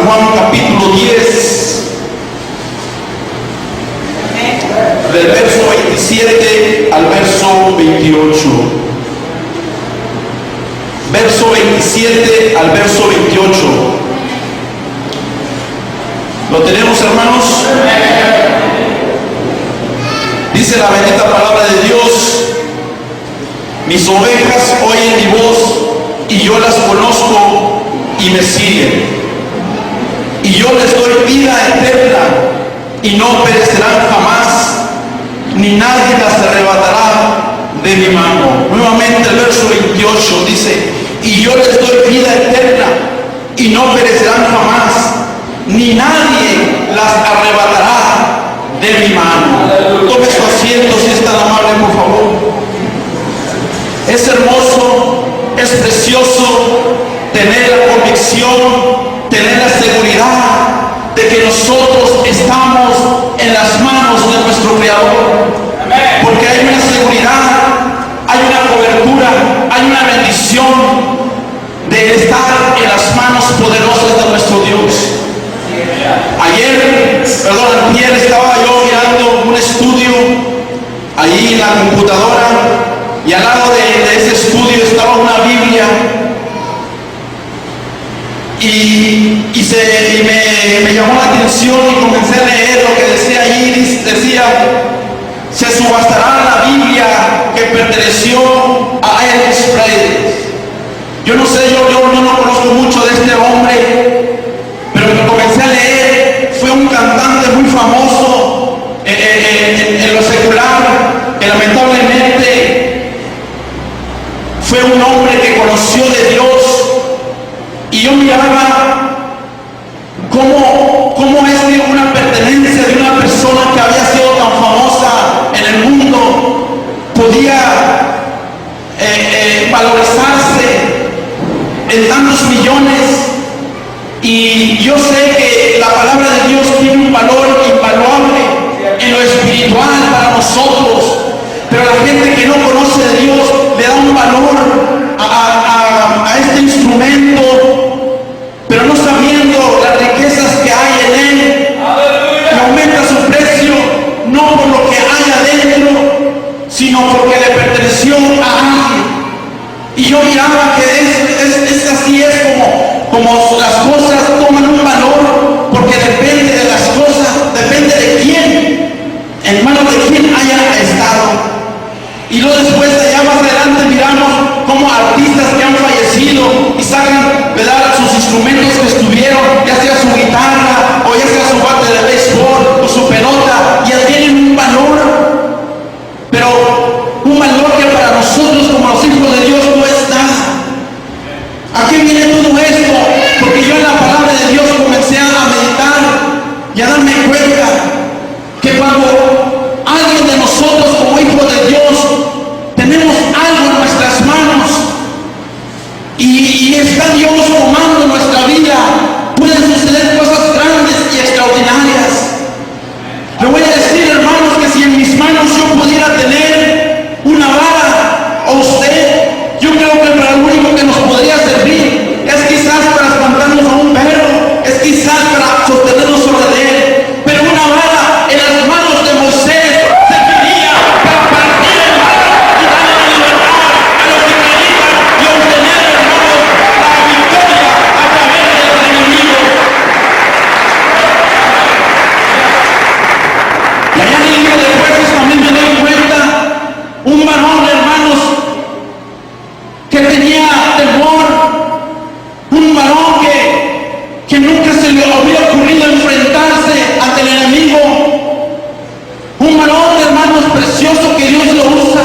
Juan capítulo 10, del verso 27 al verso 28. Verso 27 al verso 28. ¿Lo tenemos, hermanos? Dice la bendita palabra de Dios: mis ovejas oyen mi voz, y yo las conozco y me siguen. Y yo les doy vida eterna, y no perecerán jamás, ni nadie las arrebatará de mi mano. Nuevamente el verso 28 dice: y yo les doy vida eterna, y no perecerán jamás, ni nadie las arrebatará de mi mano. Tome su asiento, si es tan amable, por favor. Es hermoso, es precioso tener la convicción, tener la seguridad de que nosotros estamos en las manos de nuestro Creador. Porque hay una seguridad, hay una cobertura, hay una bendición de estar en las manos poderosas de nuestro Dios. Ayer estaba yo mirando un estudio ahí en la computadora, y al lado de ese estudio estaba una Biblia, y me llamó la atención y comencé a leer lo que decía allí. Decía: se subastará la Biblia que perteneció a Elvis Presley. Yo no sé, yo no conozco mucho de este hombre, pero que comencé a leer. Fue un cantante muy famoso en lo secular, que lamentablemente fue un hombre que conoció de Dios. Y yo miraba cómo es que una pertenencia de una persona que había sido tan famosa en el mundo podía valorizarse en tantos millones. Y yo sé que la palabra de Dios tiene un valor invaluable en lo espiritual para nosotros, pero la gente que no conoce de Dios le da un valor a este instrumento, pero no sabiendo las riquezas que hay en él. Que aumenta su precio no por lo que hay adentro, sino porque le perteneció a alguien. Y yo miraba que es así, es como las cosas toman un valor, porque depende de las cosas, depende de quién, en manos de quién haya estado. Y luego después, allá más adelante, miramos como artistas que han fallecido y sacan, ¿verdad?, sus instrumentos que estuvieron, ya sea su guitarra, o ya sea su bate de béisbol, o su pelota, ya tienen un valor, pero un valor que para nosotros como los hijos de Dios no es nada. ¿A qué viene todo esto? Porque yo en la palabra de Dios comencé a meditar y a darme cuenta que cuando alguien de nosotros como hijos de Dios tenemos algo en nuestras manos y está Dios tomando nuestra vida, pueden suceder cosas grandes y extraordinarias. Le voy a decir, hermanos, que si en mis manos yo pudiera tener una vara, o usted, yo creo que para lo único que nos podría servir es quizás para espantarnos a un perro, es quizás para sostenernos sobre él, pero una vara en las manos de Moisés serviría para partir el mar y darle libertad a los israelitas y obtener, hermanos, la victoria a través de los enemigos. Y allá en el libro de Jueces también me doy cuenta, un varón, hermanos, que tenía temor, un varón que nunca se le había ocurrido enfrentarse ante el enemigo, un varón, hermanos, precioso que Dios lo usa.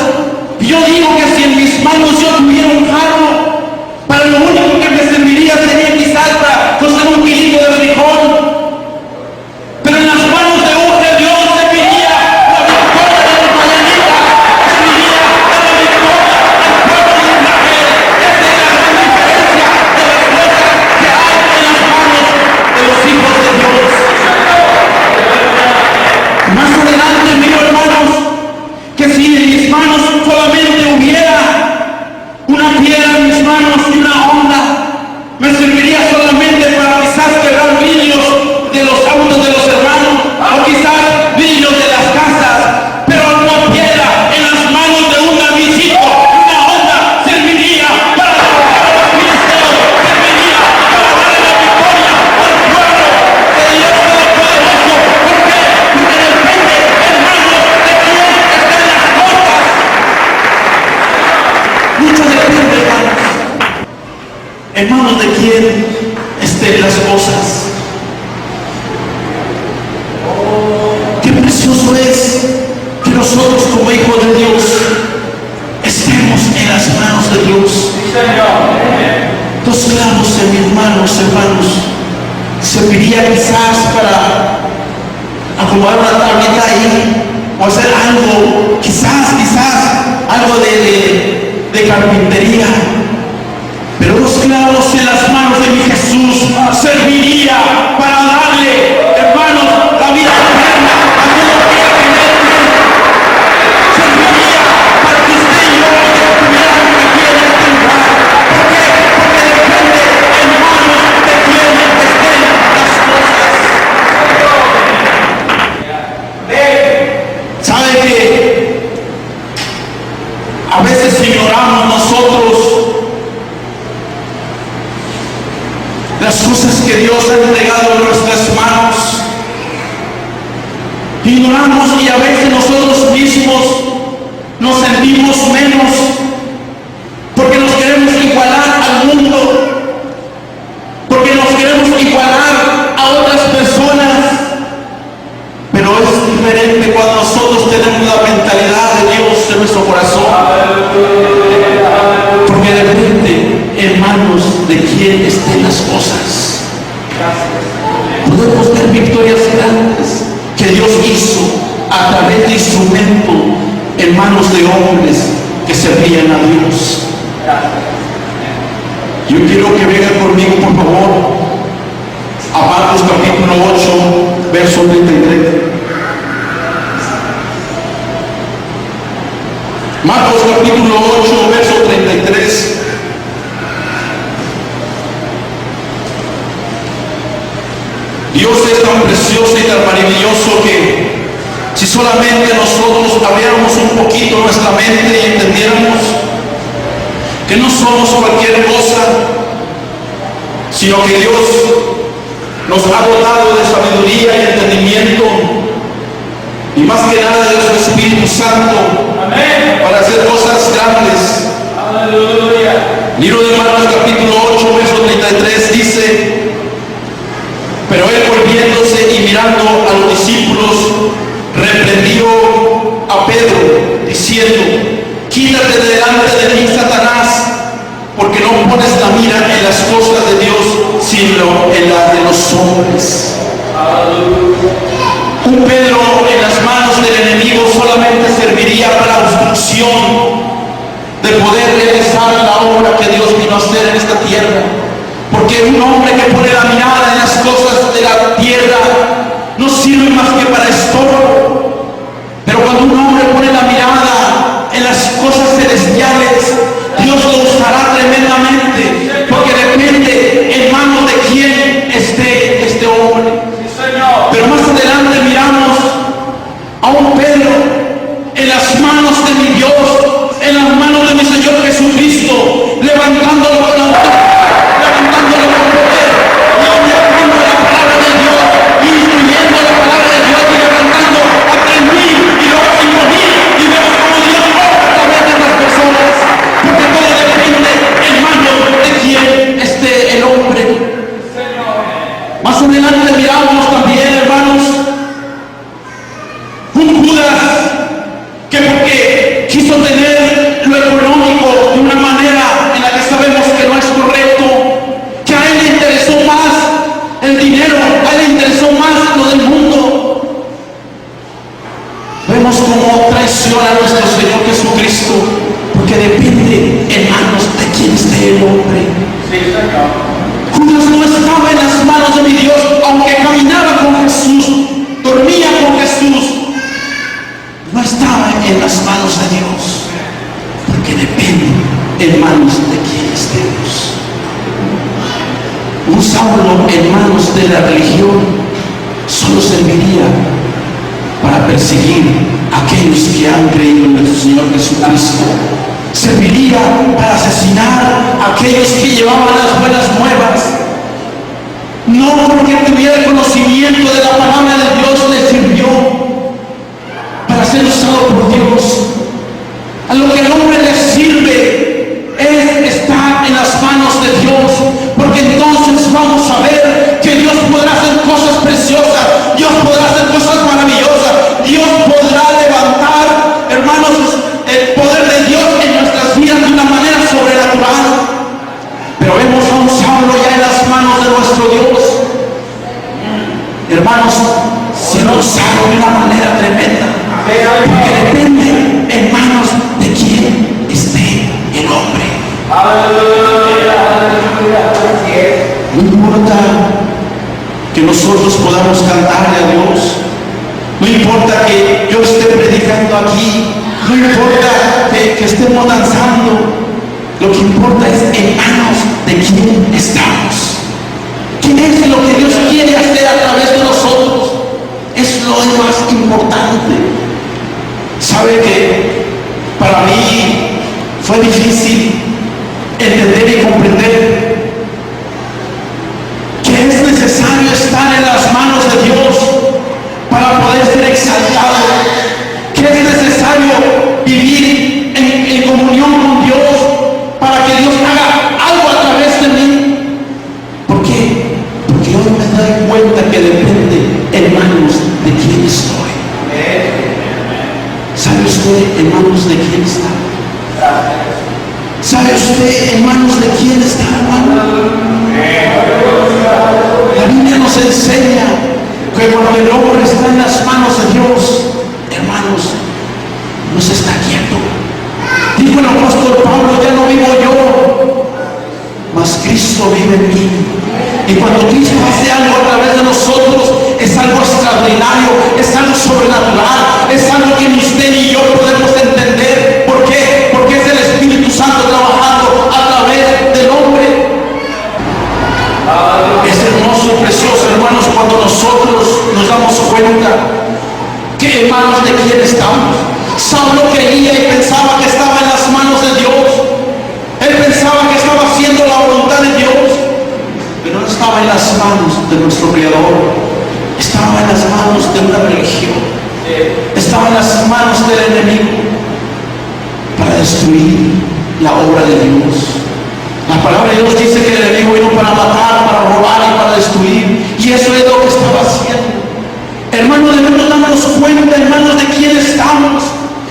Y yo digo que si en mis manos yo tuviera un jarro, para lo único que me serviría sería quizás para cocer un kilito de frijol, pero en las manos de un de Dios serviría la victoria de los madianitas, serviría la victoria del pueblo de Israel. Esa es la gran diferencia de las cosas que hay en las manos de los hijos de Dios. Más adelante miro, hermanos, que si en mis manos solamente hubiera una piedra en mis manos y una onda, me serviría solamente para quizás quebrar vidrios en manos de quién estén las cosas. Qué precioso es que nosotros como hijos de Dios estemos en las manos de Dios. Dos clavos en mis manos, hermanos, serviría quizás para acomodar una tablita ahí o hacer algo, quizás algo de carpintería. Pero dos clavos en las manos de mi Jesús serviría para darle, hermanos, la vida eterna a todo lo que quiera tener. Serviría para que usted y yo estuviéramos aquí en este lugar. ¿Por qué? Porque depende en manos de quien estén las cosas. ¿Sabe que a veces ignoramos nosotros las cosas que Dios ha entregado en nuestras manos? Ignoramos y a veces nosotros mismos nos sentimos menos porque nos queremos igualar al mundo, porque nos queremos igualar a otras personas. Pero es diferente cuando nosotros tenemos la mentalidad de Dios en nuestro corazón, porque depende en manos de quién estén las cosas. Podemos ver victorias grandes que Dios hizo a través de instrumentos en manos de hombres que servían a Dios. Yo quiero que vengan conmigo, por favor, a Marcos capítulo 8, verso 33. Marcos capítulo 8, verso 33. Dios es tan precioso y tan maravilloso que si solamente nosotros abriéramos un poquito nuestra mente y entendiéramos que no somos cualquier cosa, sino que Dios nos ha dotado de sabiduría y entendimiento, y más que nada de su Espíritu Santo. Amén. Para hacer cosas grandes. Aleluya. Libro de Marcos capítulo 8, verso 33 dice: pero él, volviéndose y mirando a los discípulos, reprendió a Pedro, diciendo: quítate de delante de mí, Satanás, porque no pones la mira en las cosas de Dios, sino en las de los hombres. Un Pedro en las manos del enemigo solamente serviría para la obstrucción de poder realizar la obra que Dios vino a hacer en esta tierra. Porque un hombre que pone la mirada en las cosas de la tierra no sirve más que para estorbo. Pero cuando un hombre pone la mirada en las cosas celestiales, Dios lo usará tremendamente, porque depende en manos de quién esté este hombre. Pero más adelante miramos a un Pedro en las manos de mi Dios, en las manos de mi Señor Jesucristo, levantándolo con autoridad, levantándolo con poder, y hablando la palabra de Dios, instruyendo la palabra de Dios, y levantando a 3,000 y luego 5,000, y vemos como Dios obra a través de las personas, porque todo depende en manos de quien esté el hombre. Más adelante miramos también, hermanos, un Judas que porque quiso tener lo económico de una manera en la que sabemos que no es correcto, que a él le interesó más el dinero, a él le interesó más lo del mundo. Vemos cómo traiciona a nuestro Señor Jesucristo, porque depende en manos de quien esté el hombre. Judas no estaba en las manos de mi Dios, aunque caminaba con Jesús, dormía con Jesús, no estaba en las manos de Dios, porque depende en manos de quien estemos. Un Saulo en manos de la religión solo serviría para perseguir a aquellos que han creído en nuestro Señor Jesucristo. Serviría para asesinar a aquellos que llevaban las buenas nuevas. No porque tuviera conocimiento de la palabra de Dios le sirvió para ser usado por Dios. A lo que al hombre le sirve es estar en las manos de Dios. No importa que yo esté predicando aquí, no importa que estemos danzando. Lo que importa es en manos de quién estamos. ¿Qué es lo que Dios quiere hacer a través de nosotros? Es lo más importante. ¿Sabe que para mí fue difícil entender y comprender que es necesario estar en las manos de Dios para poder ser exaltado? Que es necesario vivir en comunión con Dios para que Dios haga algo a través de mí. ¿Por qué? Porque yo me doy cuenta que depende en manos de quién estoy. ¿Sabe usted en manos de quién está? ¿Sabe usted en manos de quién está, hermano? La Biblia nos enseña que cuando el hombre está en las manos de Dios, hermanos, no se está quieto. Dijo el apóstol Pablo: ya no vivo yo, mas Cristo vive en mí. Y cuando Cristo hace algo a través de nosotros, es algo extraordinario, es algo sobrenatural, es algo que ni usted ni yo podemos entender. ¿Por qué? Porque es el Espíritu Santo trabajando a través del hombre. Es hermoso y precioso, hermanos, cuando nosotros nos damos cuenta que en manos de quién estamos. Saulo creía y pensaba que estaba en las manos de Dios. Él pensaba que estaba haciendo la voluntad de Dios, pero no estaba en las manos de nuestro Creador. Estaba en las manos de una religión. Estaba en las manos del enemigo para destruir la obra de Dios. La palabra de Dios dice que el enemigo vino para matar, para robar y para destruir. Y eso es lo que estaba haciendo. Hermano, debemos darnos cuenta en manos de quién estamos.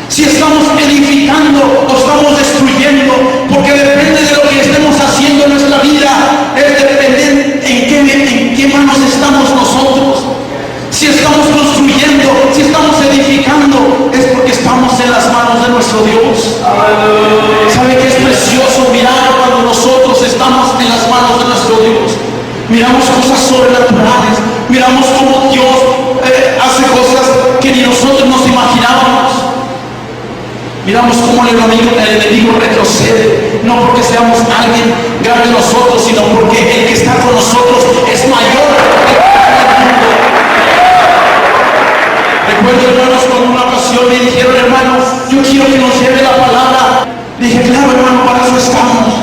Si estamos edificando o estamos destruyendo, porque depende de lo que estemos haciendo en nuestra vida, es depender en qué manos estamos nosotros. Si estamos construyendo, si estamos edificando, es porque estamos en las manos de nuestro Dios. ¿Sabe qué es precioso mirar cuando nosotros estamos en las manos de nuestro Dios? Miramos cosas sobrenaturales, miramos cómo Dios hace cosas que ni nosotros nos imaginábamos. Miramos cómo el enemigo retrocede, no porque seamos alguien grande nosotros, sino porque el que está con nosotros es mayor que el que está en el mundo. Recuerdo, hermanos, cuando una ocasión me dijeron: hermano, yo quiero que nos lleve la palabra. Dije: claro, hermano, para eso estamos.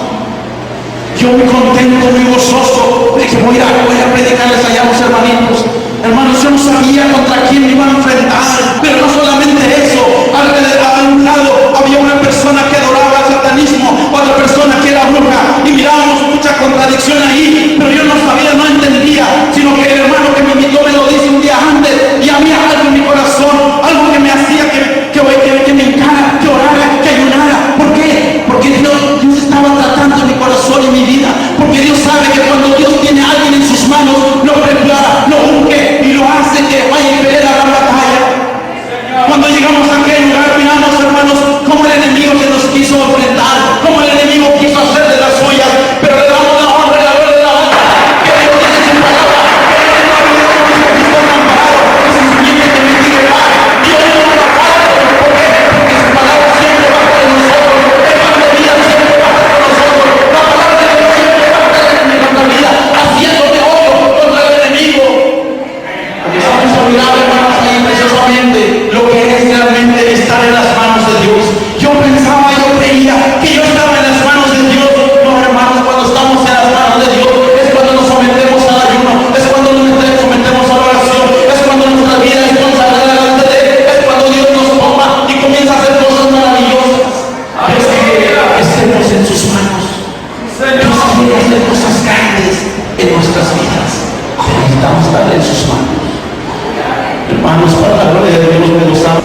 Yo muy contento, muy gozoso de que voy a predicarles allá a los hermanitos. Hermanos, yo no sabía contra quién me iba a enfrentar, pero no solamente eso. A un lado había una persona que adoraba el satanismo, otra persona que era bruja, y mirábamos mucha contradicción ahí, pero yo no sabía, no entendía, sino que el hermano que me invitó me lo dice un día antes, y había algo en mi corazón, algo que me hacía que me encara, que orara, que ayunara. ¿Por qué? Porque Dios estaba tratando mi corazón y mi vida, porque Dios sabe que cuando Dios tiene a alguien en sus manos, lo prepara, lo unge y lo hace que vaya a pelear la batalla. Cuando llegamos a aquel lugar, miramos, hermanos, como el enemigo se nos quiso enfrentar, como el enemigo quiso hacer de las suyas, pero le damos la honra y la gloria de la honra, que Dios dice su palabra, que Él no ha habido como que está amparado, que se subiene que me diga nada, y Él no lo ha bajado. ¿Por qué? Porque su palabra siempre va con nosotros, el pan de vida siempre va con nosotros, la palabra de Dios siempre va con nuestra vida, haciéndote hoyo contra el enemigo. Empezamos a mirar, hermanos, ahí preciosamente lo que es realmente estar en las manos de Dios. Yo pensaba, yo creía que yo estaba en las manos de Dios. No, hermanos, cuando estamos en las manos de Dios es cuando nos sometemos al ayuno, es cuando nos sometemos a la oración, es cuando nuestra vida es consagrada delante de Él, es cuando Dios nos toma y comienza a hacer cosas maravillosas. Dios quiere que estemos en sus manos. Dios quiere hacer cosas grandes en nuestras vidas. Necesitamos estar en sus manos. Hermanos, para la gloria de Dios, me gozaba.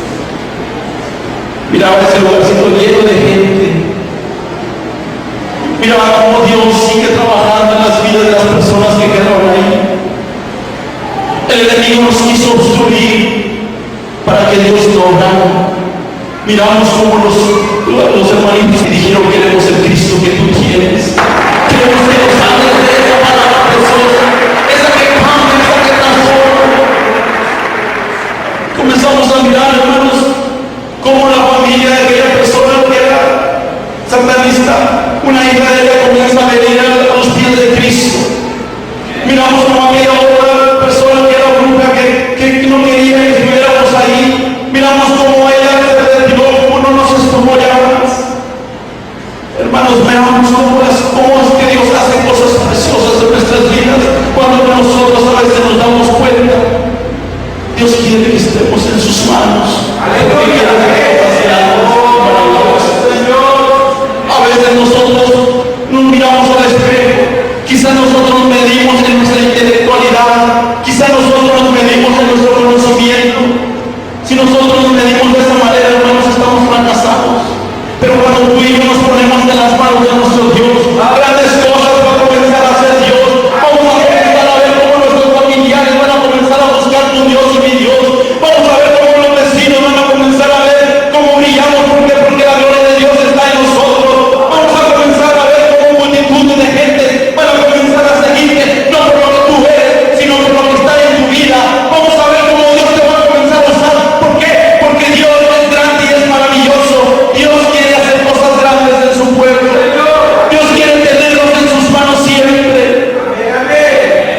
Miraba ese lugarcito lleno de gente. Miraba cómo Dios sigue trabajando en las vidas de las personas que quedaron ahí. El enemigo nos quiso obstruir para que Dios no obrara. Miramos cómo los hermanitos dijeron: queremos el Cristo que tú tienes. Queremos que nos hables de esa palabra preciosa, esa que cambia, esa que transforma. familia de aquella persona que era satanista, una hija de ella comienza a venir a los pies de Cristo. Miramos como aquella otra persona que era bruja, que no quería que estuviéramos ahí. Miramos como ella se retiró, como no nos estuvo ya más. Hermanos, veamos cómo es que Dios hace cosas preciosas en nuestras vidas cuando nosotros a veces nos damos cuenta. Dios quiere que estemos en sus manos. A veces nosotros nos miramos al espejo, quizás nosotros nos medimos en nuestra intelectualidad, quizás nosotros nos medimos en nuestro conocimiento. Si nosotros nos medimos de esa manera, hermanos, estamos fracasados. Pero cuando tú y yo nos ponemos en las manos de nuestro Dios, grandes cosas van a comenzar a hacer Dios. Vamos a comenzar a ver cómo nuestros familiares van a comenzar a buscar tu Dios y mi Dios. Vamos a ver cómo los vecinos van a comenzar a ver cómo brillamos. ¿Por qué? Porque la gloria de Dios está en nosotros. Vamos a comenzar a ver cómo multitudes de gente van a comenzar a seguirte, no por lo que tú eres, sino por lo que está en tu vida. Vamos a ver cómo Dios te va a comenzar a usar. ¿Por qué? Porque Dios es grande y es maravilloso. Dios quiere hacer cosas grandes en su pueblo. Dios quiere tenerlos en sus manos siempre.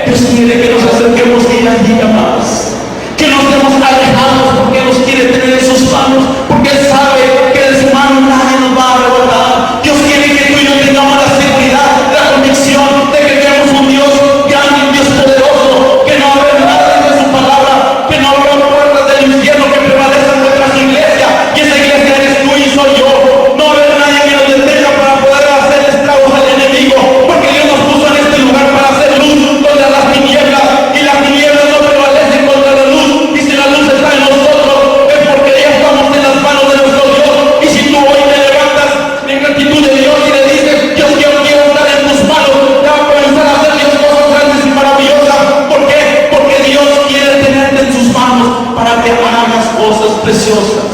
Dios quiere que nos acerquemos día a día más, que no estemos alejados, porque nos quiere tener en sus manos, porque Él sabe que de su mano nadie nos va a arrebatar. Dios quiere que tú y yo tengamos la seguridad, la convicción de que tenemos un Dios grande, un Dios poderoso, que no habrá nada de su palabra, que no habrá puertas del infierno que prevalezcan contra su iglesia, y esa iglesia eres tú y soy yo. No habrá nadie que nos detenga para poder hacer estragos al enemigo, porque Dios nos puso en este lugar para hacer luz contra las tinieblas, y las tinieblas no prevalecen contra la luz. Y si la luz está en nosotros, es porque ya estamos en las manos de nuestro Dios. Y si tú hoy te levantas en gratitud de Dios y le dices, Dios, yo quiero estar en tus manos, te va a comenzar a hacer Dios cosas grandes y maravillosas. ¿Por qué? Porque Dios quiere tenerte en sus manos para que hagas cosas preciosas.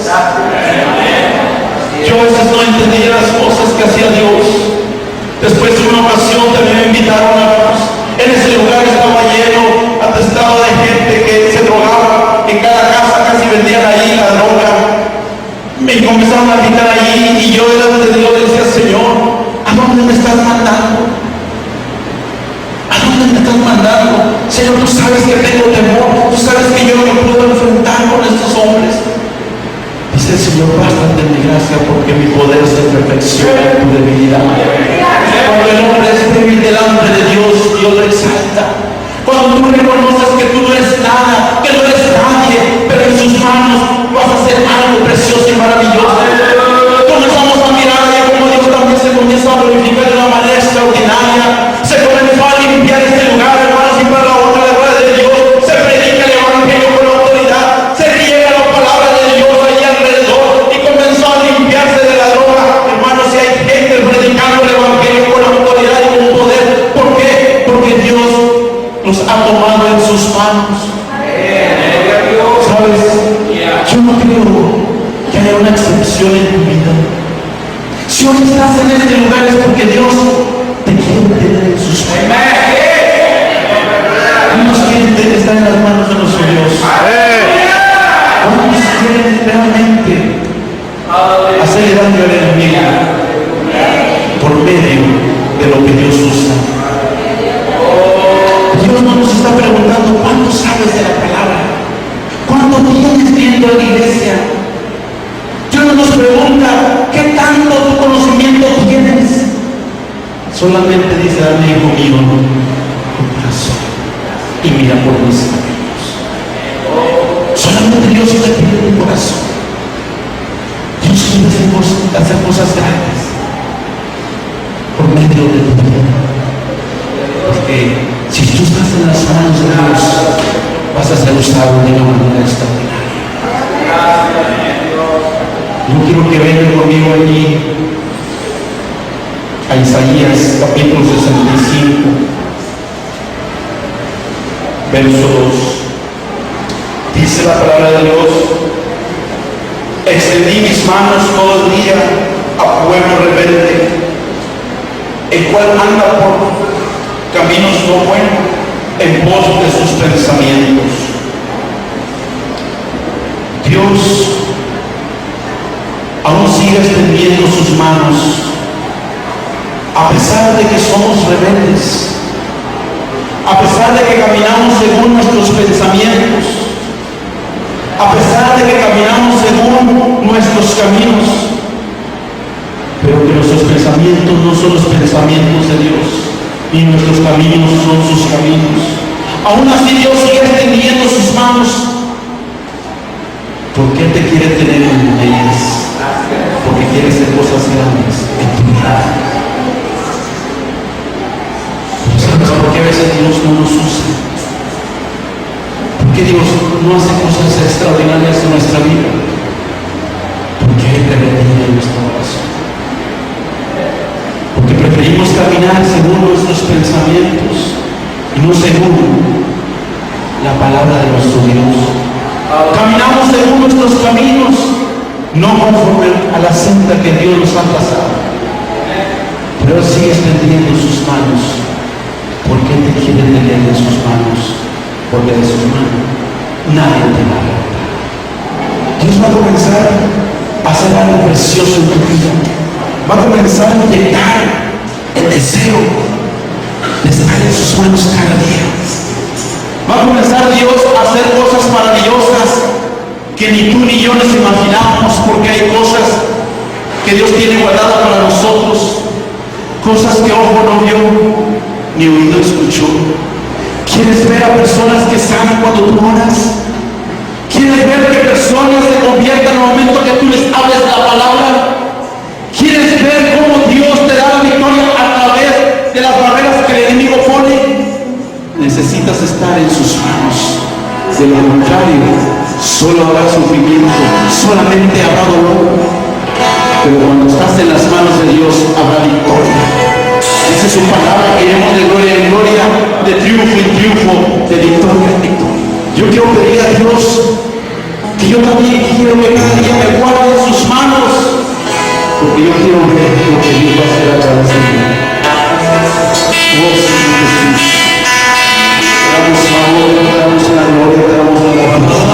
Yo a veces no entendía las cosas que hacía Dios. Después de una ocasión también me invitaron a en ese lugar estaba lleno, atestado de gente que se drogaba. En cada casa casi vendían ahí la droga. Me comenzaron a invitar allí y yo delante de Dios decía, Señor, ¿a dónde me estás mandando? ¿A dónde me estás mandando? Señor, tú sabes que tengo temor, tú sabes que yo no me puedo enfrentar con estos hombres. Dice el Señor, bástate mi gracia, porque mi poder se perfecciona en tu debilidad. Cuando el hombre es débil delante de Dios, Dios lo exalta. Cuando tú reconoces que tú no eres nada, que no eres nadie, pero en sus manos vas a hacer algo precioso y maravilloso. Comenzamos a mirar y como Dios también se comienza a glorificar de una manera extraordinaria. Se comenzó a limpiar este lugar, hermanos, y para la honra de la gloria de Dios se predica el evangelio con autoridad, se riega la palabra de Dios allí alrededor y comenzó a limpiarse de la droga. Hermanos, si hay gente predicando el evangelio con autoridad y con poder, ¿por qué? Porque Dios nos ha tomado en sus manos. ¿Sabes? Yo no creo que haya una excepción en tu vida. Si hoy estás en este lugar es porque Dios te quiere tener en sus manos. ¿Cuántos quieren estar en las manos de nuestro Dios? ¿Cuántos quieren realmente hacerle daño al enemigo por medio de lo que Dios usa? Dios no nos está preguntando cuánto sabes de la palabra, cuánto tienes viendo en la iglesia. Dios no nos pregunta qué tanto tu conocimiento tienes. Solamente dice, dame, hijo mío, tu corazón y mira por mis caminos. Solamente Dios te pide tu corazón. Dios quiere hacer cosas grandes por medio de tu vida. Porque si tú estás en las manos de Dios, vas a ser usado de una manera extraordinaria. Yo quiero que vengan conmigo allí a Isaías capítulo 65, verso 2. Dice la palabra de Dios: extendí mis manos todo el día a pueblo rebelde, el cual anda por caminos no buenos, en pos de sus pensamientos. Dios, aún siga extendiendo sus manos. A pesar de que somos rebeldes, a pesar de que caminamos según nuestros pensamientos, a pesar de que caminamos según nuestros caminos, pero que nuestros pensamientos no son los pensamientos de Dios, ni nuestros caminos son sus caminos. Aún así Dios sigue extendiendo sus manos, porque Él te quiere tener en ellas, porque quiere hacer cosas grandes en tu vida. ¿Por qué a veces Dios no nos usa? ¿Por qué Dios no hace cosas extraordinarias en nuestra vida? Porque hay rebeldía en nuestro corazón. Porque preferimos caminar según nuestros pensamientos y no según la palabra de nuestro Dios. Caminamos según nuestros caminos, no conforme a la senda que Dios nos ha trazado. Pero Él sigue extendiendo sus manos. Porque Él te quiere tener en sus manos, porque de sus manos nadie te va a arrebatar. Dios va a comenzar a hacer algo precioso en tu vida. Va a comenzar a inyectar el deseo de estar en sus manos cada día. Va a comenzar Dios a hacer cosas maravillosas que ni tú ni yo nos imaginábamos, porque hay cosas que Dios tiene guardadas para nosotros, cosas que ojo no vio ni oído escuchó. ¿Quieres ver a personas que sanan cuando tú oras? ¿Quieres ver que personas se conviertan en el momento que tú les hables la palabra? ¿Quieres ver cómo Dios te da la victoria a través de las barreras que el enemigo pone? Necesitas estar en sus manos. De lo contrario, solo habrá sufrimiento, solamente habrá dolor. Pero cuando estás en las manos de Dios, habrá victoria. Dice su palabra que iremos de gloria en gloria, de triunfo en triunfo, de victoria en victoria. Yo quiero pedir a Dios que yo también quiero que cada día me guarde en sus manos, porque yo quiero ver lo que Dios va a hacer a través de mí. Oh Señor Jesús, te damos la honra, te damos la gloria, te damos la alabanza.